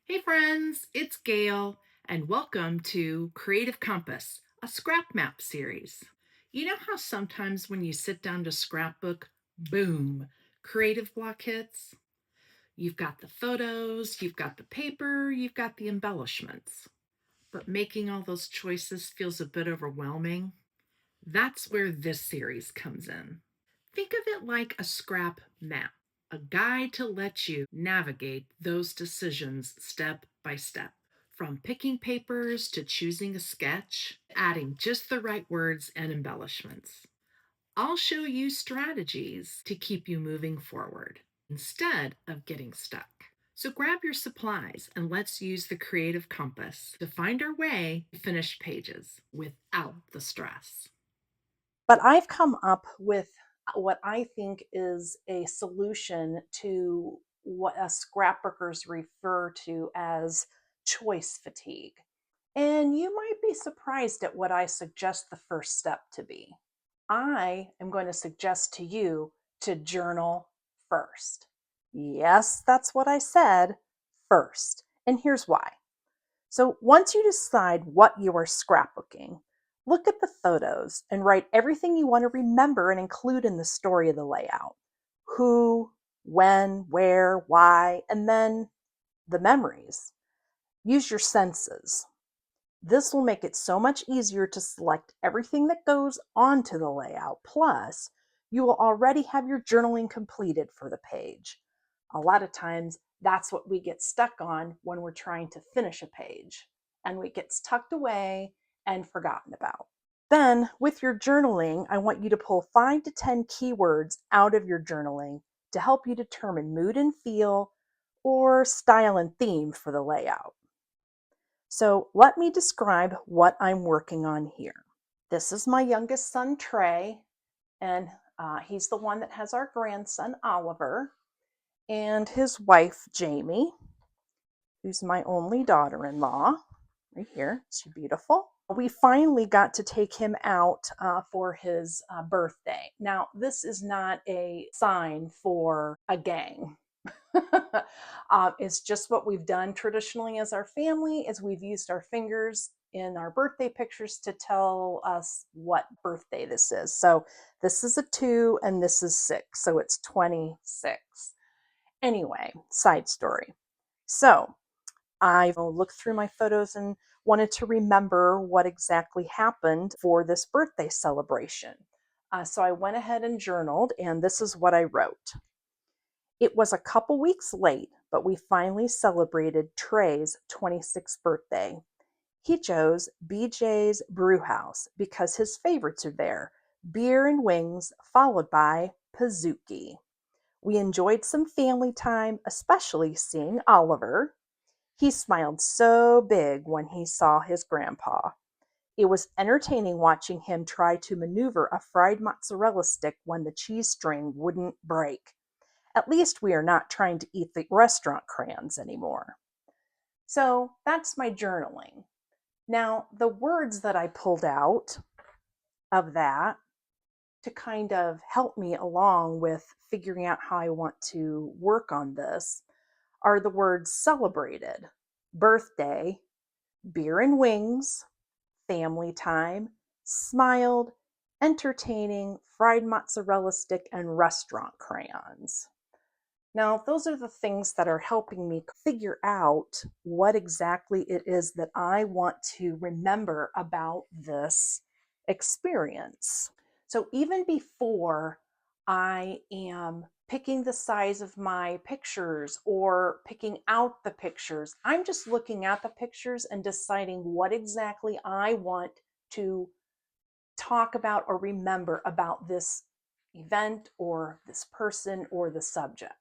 Hey friends, it's Gail, and welcome to Creative Compass, a scrap map series. You know how sometimes when you sit down to scrapbook, boom, creative block hits? You've got the photos, you've got the paper, you've got the embellishments. But making all those choices feels a bit overwhelming. That's where this series comes in. Think of it like a scrap map, a guide to let you navigate those decisions step by step. From picking papers to choosing a sketch, adding just the right words and embellishments. I'll show you strategies to keep you moving forward instead of getting stuck. So grab your supplies and let's use the creative compass to find our way to finished pages without the stress. But I've come up with what I think is a solution to what us scrapbookers refer to as choice fatigue. And you might be surprised at what I suggest the first step to be. I am going to suggest to you to journal first. Yes, that's what I said, first. And here's why. So once you decide what you are scrapbooking, look at the photos and write everything you want to remember and include in the story of the layout. Who, when, where, why, and then the memories. Use your senses. This will make it so much easier to select everything that goes onto the layout. Plus, you will already have your journaling completed for the page. A lot of times, that's what we get stuck on when we're trying to finish a page, and it gets tucked away and forgotten about. Then, with your journaling, I want you to pull 5 to 10 keywords out of your journaling to help you determine mood and feel or style and theme for the layout. So let me describe what I'm working on here. This is my youngest son, Trey, and he's the one that has our grandson, Oliver, and his wife, Jamie, who's my only daughter in law. Right here, she's beautiful. We finally got to take him out for his birthday. Now, this is not a sign for a gang. It's just what we've done traditionally as our family is we've used our fingers in our birthday pictures to tell us what birthday this is. So this is a 2 and this is 6. So it's 26. Anyway, side story. So I looked through my photos and wanted to remember what exactly happened for this birthday celebration. So I went ahead and journaled, and this is what I wrote. It was a couple weeks late, but we finally celebrated Trey's 26th birthday. He chose BJ's Brewhouse because his favorites are there, beer and wings, followed by Pizookie. We enjoyed some family time, especially seeing Oliver. He smiled so big when he saw his grandpa. It was entertaining watching him try to maneuver a fried mozzarella stick when the cheese string wouldn't break. At least we are not trying to eat the restaurant crayons anymore. So that's my journaling. Now, the words that I pulled out of that to kind of help me along with figuring out how I want to work on this are the words celebrated, birthday, beer and wings, family time, smiled, entertaining, fried mozzarella stick, and restaurant crayons. Now, those are the things that are helping me figure out what exactly it is that I want to remember about this experience. So, even before I am picking the size of my pictures or picking out the pictures, I'm just looking at the pictures and deciding what exactly I want to talk about or remember about this event or this person or the subject.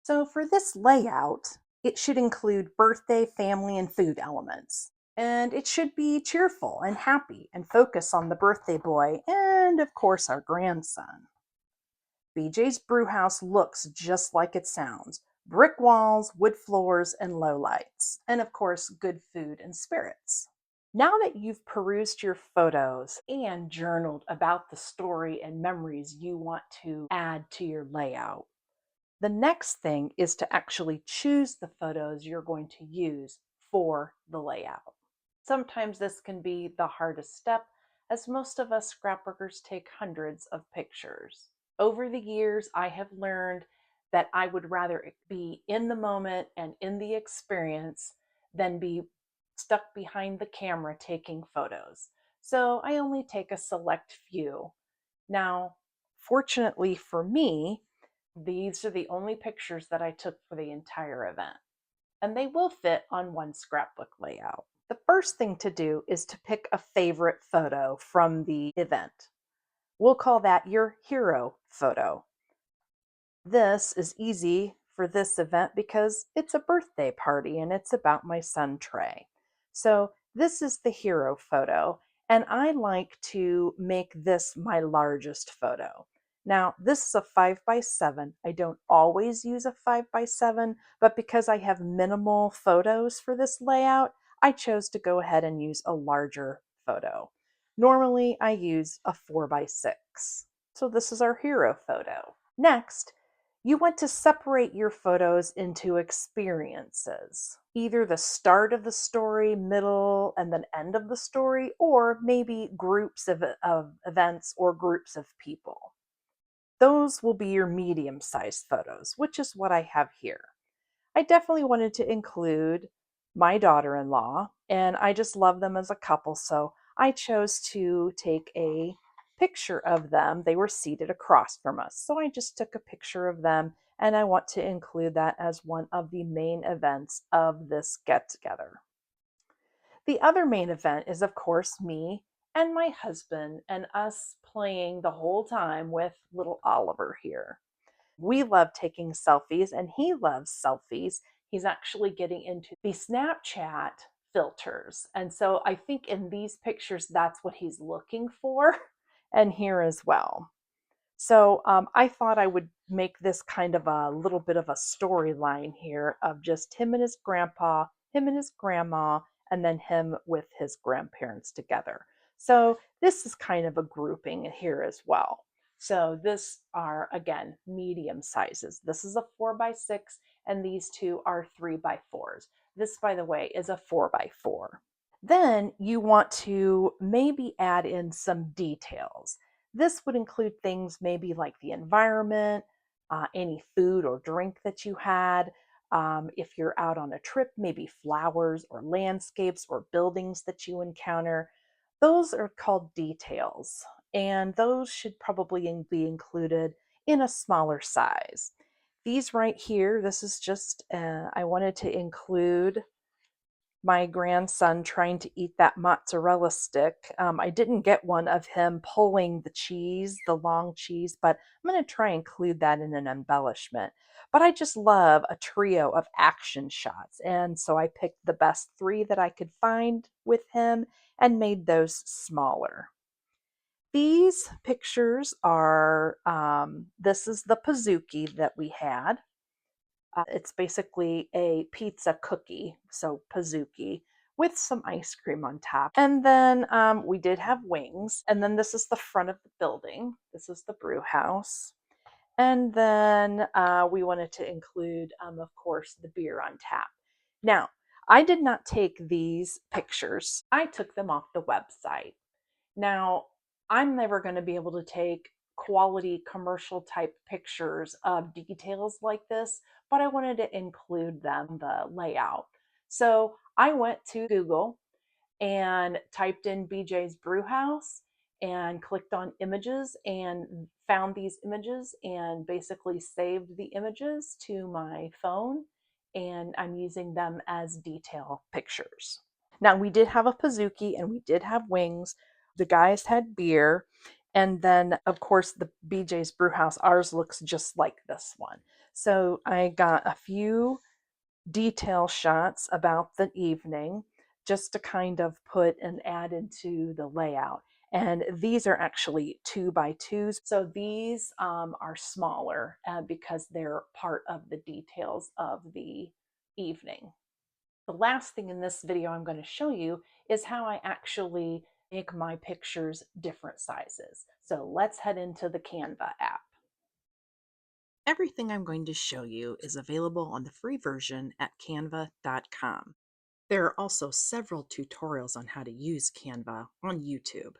So for this layout, it should include birthday, family, and food elements. And it should be cheerful and happy and focus on the birthday boy and, of course, our grandson. BJ's Brewhouse looks just like it sounds. Brick walls, wood floors, and low lights. And, of course, good food and spirits. Now that you've perused your photos and journaled about the story and memories you want to add to your layout, The next thing is to actually choose the photos you're going to use for the layout. Sometimes this can be the hardest step, as most of us scrapbookers take hundreds of pictures. Over the years, I have learned that I would rather be in the moment and in the experience than be stuck behind the camera taking photos. So I only take a select few. Now, fortunately for me, these are the only pictures that I took for the entire event, and they will fit on one scrapbook layout. The first thing to do is to pick a favorite photo from the event. We'll call that your hero photo. This is easy for this event because it's a birthday party and it's about my son Trey. So this is the hero photo, and I like to make this my largest photo. Now, this is a 5x7. I don't always use a 5x7, but because I have minimal photos for this layout, I chose to go ahead and use a larger photo. Normally, I use a 4x6. So this is our hero photo. Next, you want to separate your photos into experiences, either the start of the story, middle, and then end of the story, or maybe groups of events or groups of people. Those will be your medium sized photos, which is what I have here. I definitely wanted to include my daughter in law, and I just love them as a couple. So I chose to take a picture of them. They were seated across from us. So I just took a picture of them, and I want to include that as one of the main events of this get together. The other main event is, of course, me and my husband, and us playing the whole time with little Oliver here. We love taking selfies and he loves selfies. He's actually getting into the Snapchat filters. And so I think in these pictures, that's what he's looking for, and here as well. So I thought I would make this kind of a little bit of a storyline here of just him and his grandpa, him and his grandma, and then him with his grandparents together. So this is kind of a grouping here as well. So this are again medium sizes. This is a 4x6, and these two are 3x4s. This, by the way, is a 4x4. Then you want to maybe add in some details. This would include things maybe like the environment, any food or drink that you had. If you're out on a trip, maybe flowers or landscapes or buildings that you encounter. Those are called details, and those should probably be included in a smaller size. These right here, this is just, I wanted to include my grandson trying to eat that mozzarella stick. I didn't get one of him pulling the cheese, the long cheese, but I'm going to try and include that in an embellishment. But I just love a trio of action shots. And so I picked the best three that I could find with him and made those smaller. These pictures are, this is the Pazuki that we had. It's basically a pizza cookie, so Pazuki, with some ice cream on top. And then we did have wings. And then this is the front of the building. This is the brew house. And then we wanted to include, of course, the beer on tap. Now, I did not take these pictures. I took them off the website. Now, I'm never going to be able to take quality commercial type pictures of details like this, but I wanted to include them, the layout. So I went to Google and typed in BJ's Brewhouse and clicked on images and found these images and basically saved the images to my phone, and I'm using them as detail pictures. Now, we did have a Pazuki and we did have wings. The guys had beer. And then, of course, the BJ's Brewhouse, ours looks just like this one. So I got a few detail shots about the evening just to kind of put and add into the layout. And these are actually 2x2s. So these are smaller because they're part of the details of the evening. The last thing in this video I'm going to show you is how I actually make my pictures different sizes. So let's head into the Canva app. Everything I'm going to show you is available on the free version at canva.com. There are also several tutorials on how to use Canva on YouTube.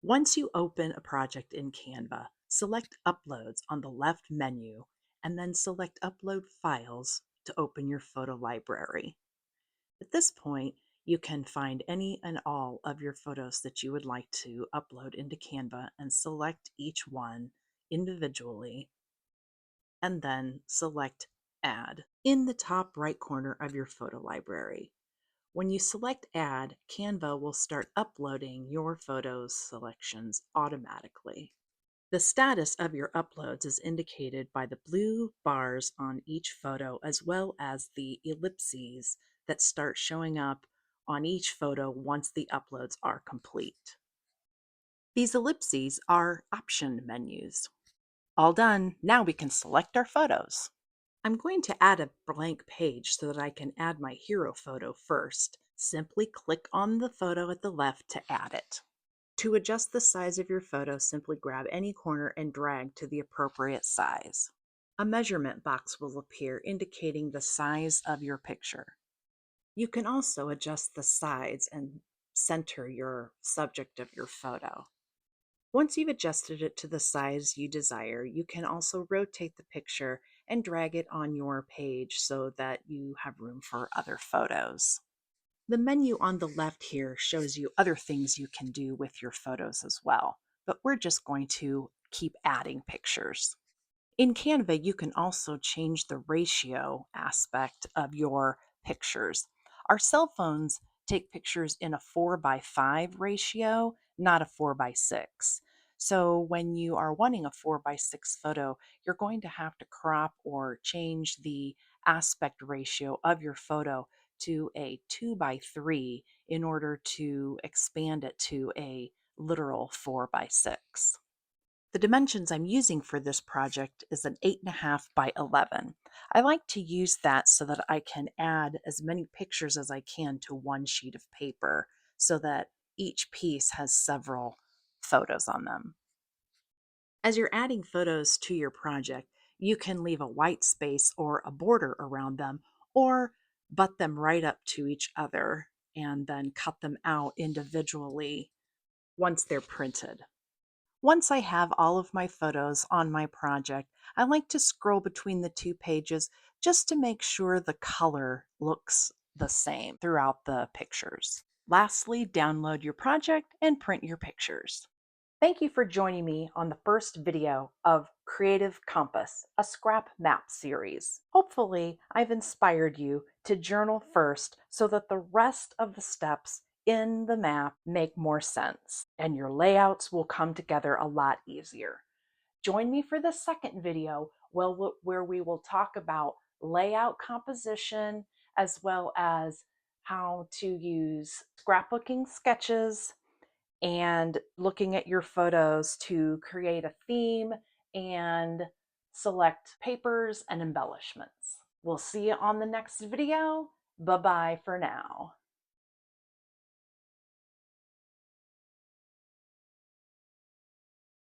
Once you open a project in Canva, select Uploads on the left menu and then select Upload Files to open your photo library. At this point, you can find any and all of your photos that you would like to upload into Canva and select each one individually and then select Add in the top right corner of your photo library. When you select Add, Canva will start uploading your photos selections automatically. The status of your uploads is indicated by the blue bars on each photo as well as the ellipses that start showing up on each photo once the uploads are complete. These ellipses are option menus. All done, now we can select our photos. I'm going to add a blank page so that I can add my hero photo first. Simply click on the photo at the left to add it. To adjust the size of your photo, simply grab any corner and drag to the appropriate size. A measurement box will appear indicating the size of your picture. You can also adjust the sides and center your subject of your photo. Once you've adjusted it to the size you desire, you can also rotate the picture and drag it on your page so that you have room for other photos. The menu on the left here shows you other things you can do with your photos as well, but we're just going to keep adding pictures. In Canva, you can also change the ratio aspect of your pictures. Our cell phones take pictures in a 4:5 ratio, not a 4:6. So when you are wanting a 4:6 photo, you're going to have to crop or change the aspect ratio of your photo to a 2:3 in order to expand it to a literal 4:6. The dimensions I'm using for this project is an 8.5 by 11. I like to use that so that I can add as many pictures as I can to one sheet of paper so that each piece has several photos on them. As you're adding photos to your project, you can leave a white space or a border around them or butt them right up to each other and then cut them out individually once they're printed. Once I have all of my photos on my project, I like to scroll between the two pages just to make sure the color looks the same throughout the pictures. Lastly, download your project and print your pictures. Thank you for joining me on the first video of Creative Compass, a scrap map series. Hopefully, I've inspired you to journal first so that the rest of the steps in the map make more sense and your layouts will come together a lot easier. Join me for the second video where we will talk about layout composition as well as how to use scrapbooking sketches and looking at your photos to create a theme and select papers and embellishments. We'll see you on the next video. Bye-bye for now.